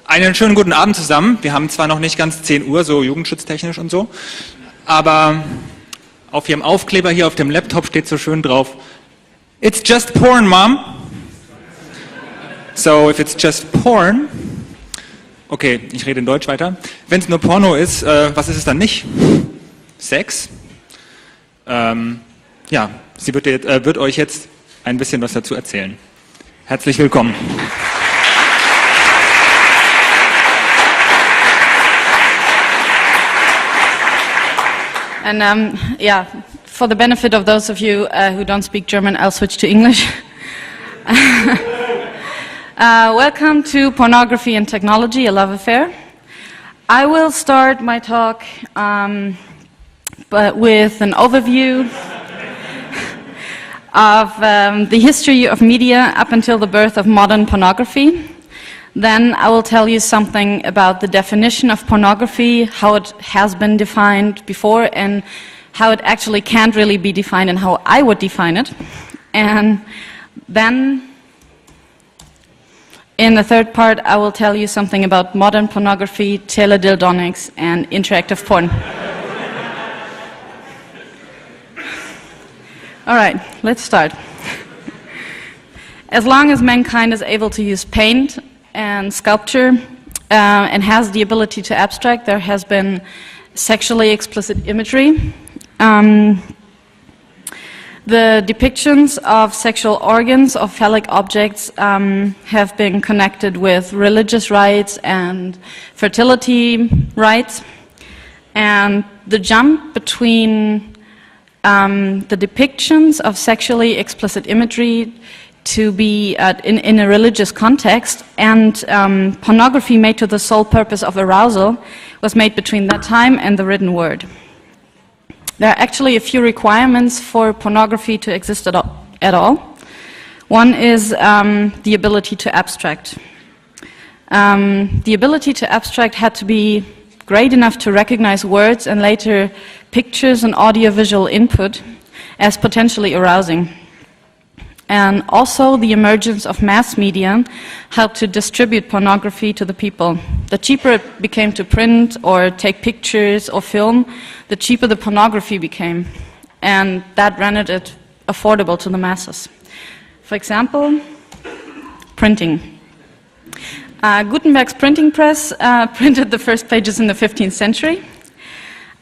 Einen schönen guten Abend zusammen. Wir haben zwar noch nicht ganz 10 Uhr, so jugendschutztechnisch und so, aber auf Ihrem Aufkleber hier auf dem Laptop steht so schön drauf, "It's just porn, Mom." So, if it's just porn, okay, ich rede in Deutsch weiter. Wenn es nur Porno ist, was ist es dann nicht? Sex? Ja, sie wird euch jetzt ein bisschen was dazu erzählen. Herzlich willkommen. And yeah, for the benefit of those of you who don't speak German, I'll switch to English. Welcome to Pornography and Technology, a Love Affair. I will start my talk but with an overview of the history of media up until the birth of modern pornography. Then I will tell you something about the definition of pornography, how it has been defined before, and how it actually can't really be defined and how I would define it. And then, in the third part, I will tell you something about modern pornography, teledildonics, and interactive porn. All right, let's start. As long as mankind is able to use paint and sculpture and has the ability to abstract, there has been sexually explicit imagery. The depictions of sexual organs or phallic objects have been connected with religious rites and fertility rites. And the jump between the depictions of sexually explicit imagery to be in a religious context and pornography made to the sole purpose of arousal was made between that time and the written word. There are actually a few requirements for pornography to exist at all. One is the ability to abstract. The ability to abstract had to be great enough to recognize words and later pictures and audiovisual input as potentially arousing. And also the emergence of mass media helped to distribute pornography to the people. The cheaper it became to print or take pictures or film, the cheaper the pornography became. And that rendered it affordable to the masses. For example, printing. Gutenberg's printing press printed the first pages in the 15th century,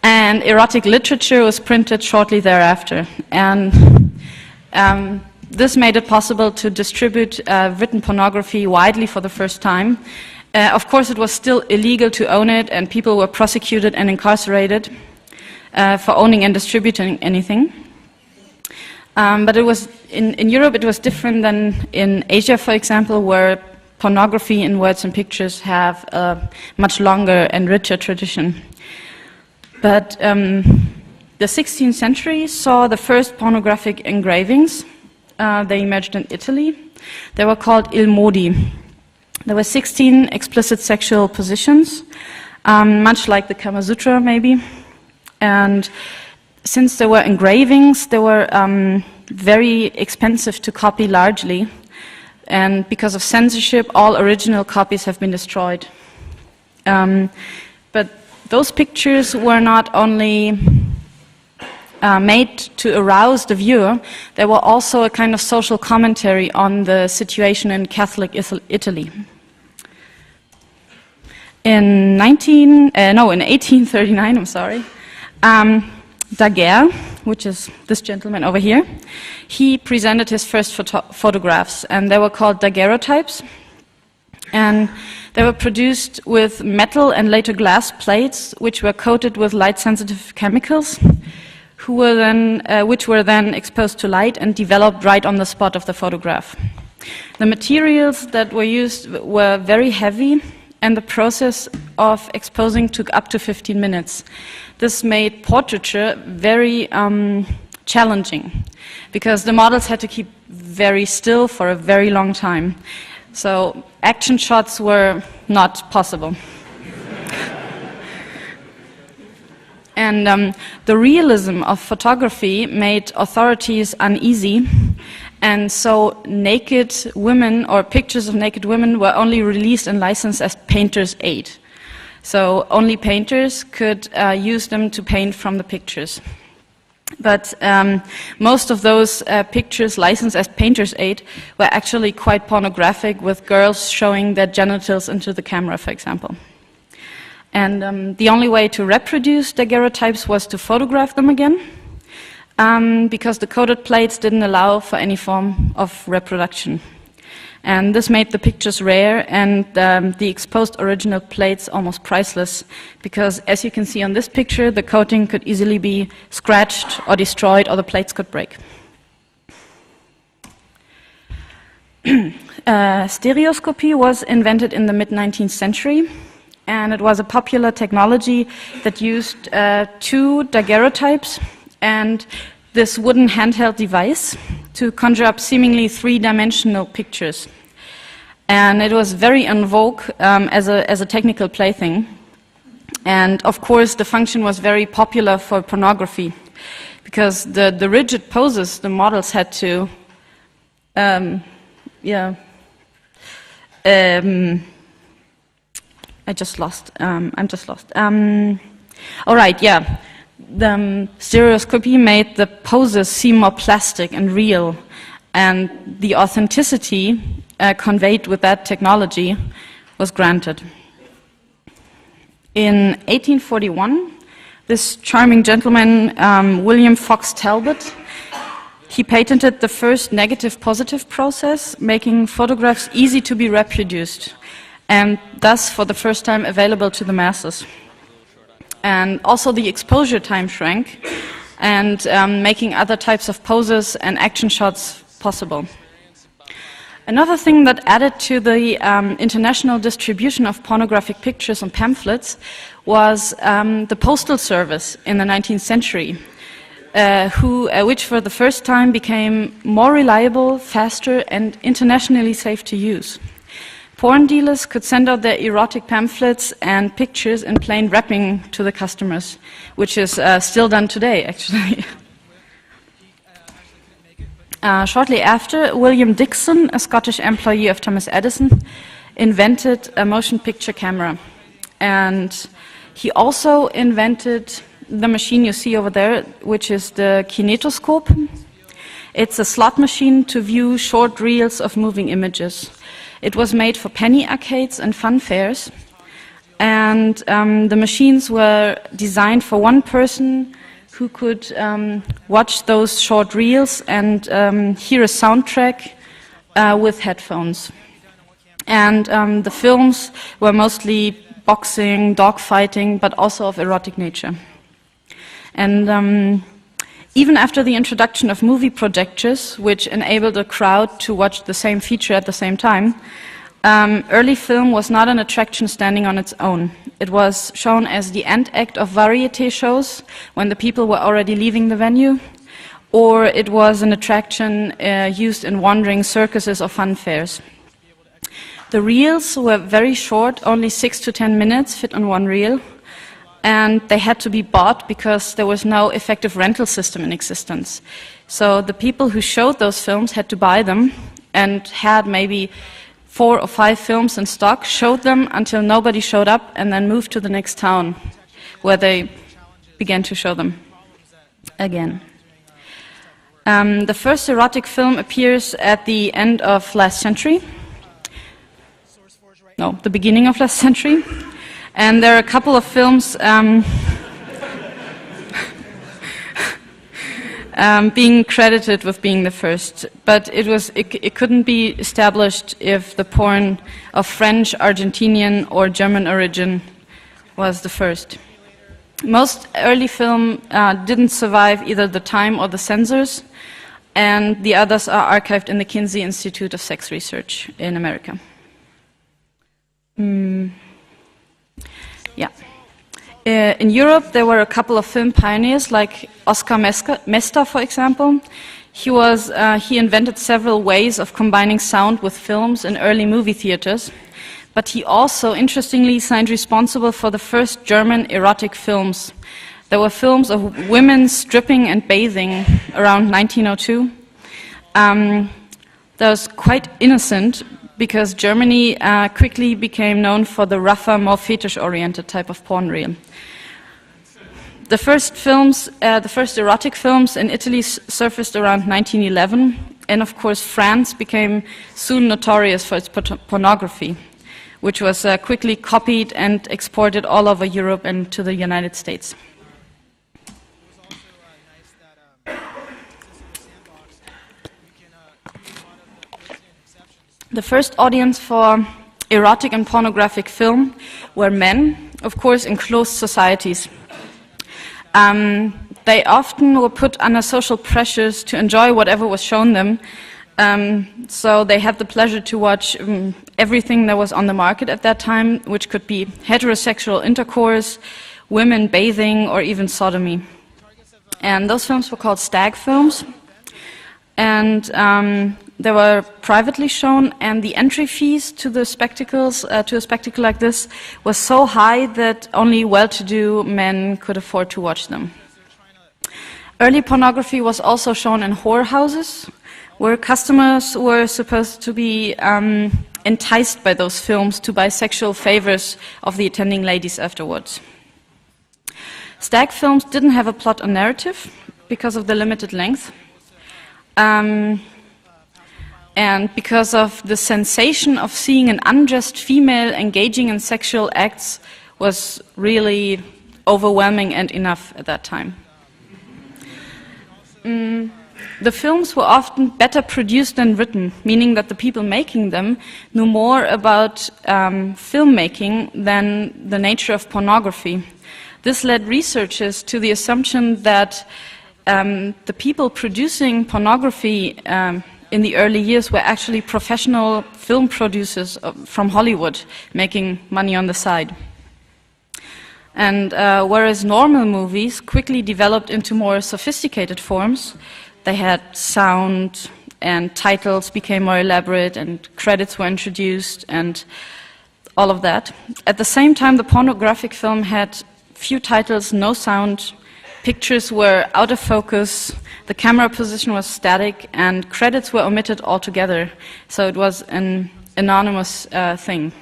and erotic literature was printed shortly thereafter. And this made it possible to distribute written pornography widely for the first time. Of course, it was still illegal to own it, and people were prosecuted and incarcerated for owning and distributing anything. But it was in Europe, it was different than in Asia, for example, where pornography in words and pictures have a much longer and richer tradition. But the 16th century saw the first pornographic engravings. They emerged in Italy. They were called Il Modi. There were 16 explicit sexual positions, much like the Kama Sutra maybe. And since there were engravings, they were very expensive to copy largely. And because of censorship, all original copies have been destroyed. But those pictures were not only made to arouse the viewer, they were also a kind of social commentary on the situation in Catholic Italy. In 1839, Daguerre, which is this gentleman over here, he presented his first photographs, and they were called daguerreotypes. And they were produced with metal and later glass plates, which were coated with light-sensitive chemicals, which were then exposed to light and developed right on the spot of the photograph. The materials that were used were very heavy, and the process of exposing took up to 15 minutes. This made portraiture very challenging, because the models had to keep very still for a very long time. So action shots were not possible. And the realism of photography made authorities uneasy, And so naked women or pictures of naked women were only released and licensed as painter's aid. So only painters could use them to paint from the pictures. But most of those pictures licensed as painter's aid were actually quite pornographic, with girls showing their genitals into the camera, for example. And the only way to reproduce daguerreotypes was to photograph them again, because the coated plates didn't allow for any form of reproduction. And this made the pictures rare and the exposed original plates almost priceless, because as you can see on this picture, the coating could easily be scratched or destroyed, or the plates could break. Stereoscopy was invented in the mid-19th century, and it was a popular technology that used two daguerreotypes and this wooden handheld device to conjure up seemingly three-dimensional pictures. And it was very en vogue as a technical plaything. And of course, the function was very popular for pornography, because the rigid poses the models had to, I'm just lost. All right, yeah. The stereoscopy made the poses seem more plastic and real, and the authenticity conveyed with that technology was granted. In 1841, this charming gentleman, William Fox Talbot, he patented the first negative-positive process, making photographs easy to be reproduced, and thus for the first time available to the masses. And also the exposure time shrank, and making other types of poses and action shots possible. Another thing that added to the international distribution of pornographic pictures and pamphlets was the postal service in the 19th century, which for the first time became more reliable, faster, and internationally safe to use. Porn dealers could send out their erotic pamphlets and pictures in plain wrapping to the customers, which is still done today, actually. Shortly after, William Dixon, a Scottish employee of Thomas Edison, invented a motion picture camera. And he also invented the machine you see over there, which is the kinetoscope. It's a slot machine to view short reels of moving images. It was made for penny arcades and fun fairs, and the machines were designed for one person who could watch those short reels and hear a soundtrack with headphones. And the films were mostly boxing, dogfighting, but also of erotic nature. And even after the introduction of movie projectors, which enabled a crowd to watch the same feature at the same time, early film was not an attraction standing on its own. It was shown as the end act of variety shows when the people were already leaving the venue, or it was an attraction used in wandering circuses or fun fairs. The reels were very short, only 6 to 10 minutes fit on one reel, and they had to be bought because there was no effective rental system in existence. So the people who showed those films had to buy them and had maybe 4 or 5 films in stock, showed them until nobody showed up, and then moved to the next town where they began to show them again. The first erotic film appears at the end of last century. No, the beginning of last century. And there are a couple of films being credited with being the first, but it couldn't be established if the porn of French, Argentinian, or German origin was the first. Most early film didn't survive either the time or the censors, and the others are archived in the Kinsey Institute of Sex Research in America. Yeah. In Europe, there were a couple of film pioneers, like Oskar Mester, for example. He invented several ways of combining sound with films in early movie theaters, but he also, interestingly, signed responsible for the first German erotic films. There were films of women stripping and bathing around 1902. that was quite innocent because Germany quickly became known for the rougher, more fetish-oriented type of porn reel. The first erotic films in Italy surfaced around 1911, and of course France became soon notorious for its pornography, which was quickly copied and exported all over Europe and to the United States. The first audience for erotic and pornographic film were men, of course, in closed societies. They often were put under social pressures to enjoy whatever was shown them, so they had the pleasure to watch everything that was on the market at that time, which could be heterosexual intercourse, women bathing, or even sodomy. And those films were called stag films, and they were privately shown, and the entry fees to the spectacles, to a spectacle like this, was so high that only well-to-do men could afford to watch them. Early pornography was also shown in whorehouses, where customers were supposed to be enticed by those films to buy sexual favors of the attending ladies afterwards. Stag films didn't have a plot or narrative because of the limited length. And because of the sensation of seeing an undressed female engaging in sexual acts was really overwhelming and enough at that time. The films were often better produced than written, meaning that the people making them knew more about filmmaking than the nature of pornography. This led researchers to the assumption that the people producing pornography in the early years were actually professional film producers from Hollywood, making money on the side. And whereas normal movies quickly developed into more sophisticated forms, they had sound and titles became more elaborate and credits were introduced and all of that. At the same time, the pornographic film had few titles, no sound, pictures were out of focus, the camera position was static, and credits were omitted altogether. So it was an anonymous thing.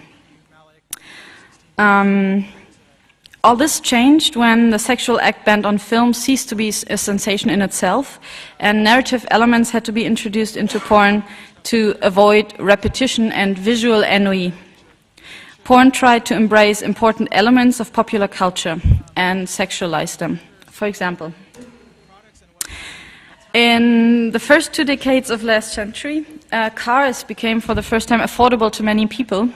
All this changed when the sexual act banned on film ceased to be a sensation in itself, and narrative elements had to be introduced into porn to avoid repetition and visual ennui. Porn tried to embrace important elements of popular culture and sexualize them. For example, in the first 2 decades of last century, cars became for the first time affordable to many people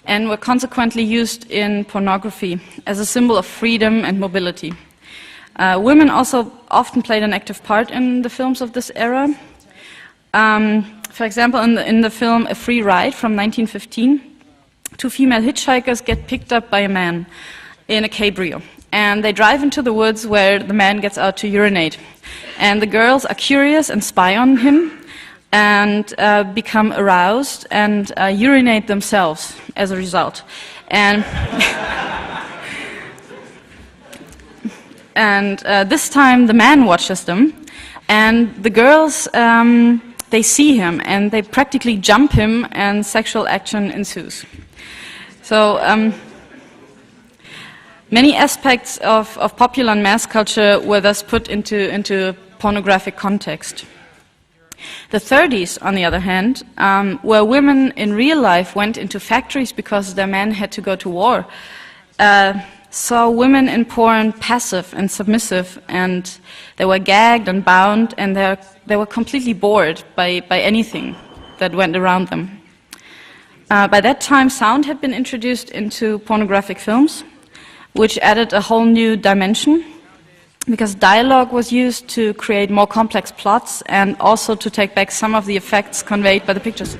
and were consequently used in pornography as a symbol of freedom and mobility. Women also often played an active part in the films of this era. For example, in the film A Free Ride from 1915, 2 female hitchhikers get picked up by a man in a cabrio. And they drive into the woods where the man gets out to urinate. And the girls are curious and spy on him and become aroused and urinate themselves as a result. And, this time the man watches them, and the girls, they see him and they practically jump him and sexual action ensues. So, many aspects of popular and mass culture were thus put into pornographic context. The 30s, on the other hand, where women in real life went into factories because their men had to go to war, saw women in porn passive and submissive, and they were gagged and bound, and they were completely bored by anything that went around them. By that time, sound had been introduced into pornographic films, which added a whole new dimension, because dialogue was used to create more complex plots and also to take back some of the effects conveyed by the pictures.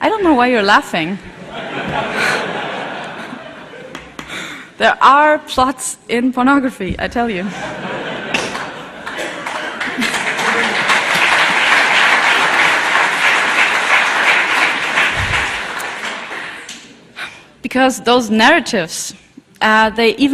I don't know why you're laughing. There are plots in pornography, I tell you. Because those narratives, they even